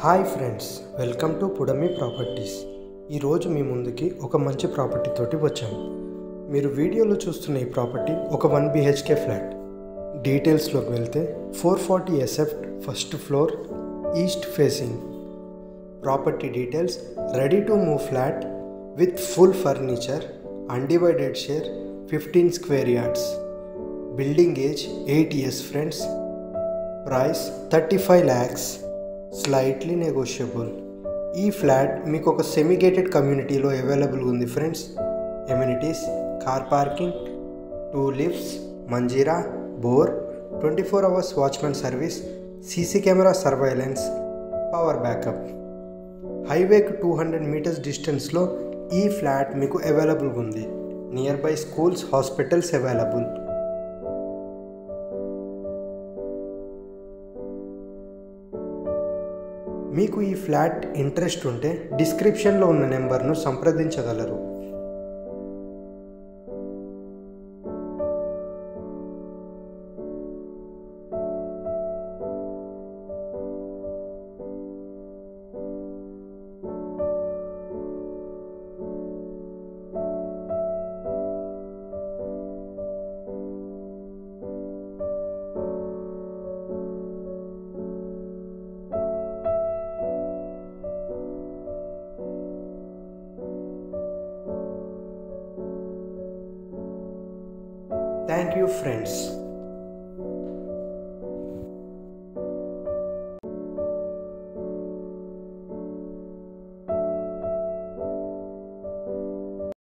Hi friends, welcome to పుడమి properties. ఈరోజు మీ ముందుకి ఒక మంచి ప్రాపర్టీ తోటి వచ్చాము. మీరు వీడియోలో చూస్తున్న ఈ ప్రాపర్టీ ఒక 1 BHK ఫ్లాట్. డీటెయిల్స్లోకి వెళ్తే 440 SF first floor, east facing. Property details: ready to move flat with full furniture, undivided share, 15 square yards. Building age 8 years friends. Price 35 lakhs, slightly negotiable. ఈ ఫ్లాట్ మీకు ఒక సెమీ గేటెడ్ కమ్యూనిటీలో అవైలబుల్గా ఉంది friends. Amenities: car parking, 2 lifts, Manjira, bore, 24 hours watchmen service, CC camera surveillance, power backup. హైవేకు 200 meters డిస్టెన్స్లో ఈ flat మీకు అవైలబుల్గా ఉంది. Nearby schools, hospitals available. మీకు ఈ ఫ్లాట్ ఇంట్రెస్ట్ ఉంటే డిస్క్రిప్షన్లో ఉన్న నెంబర్ను సంప్రదించగలరు. Thank you friends.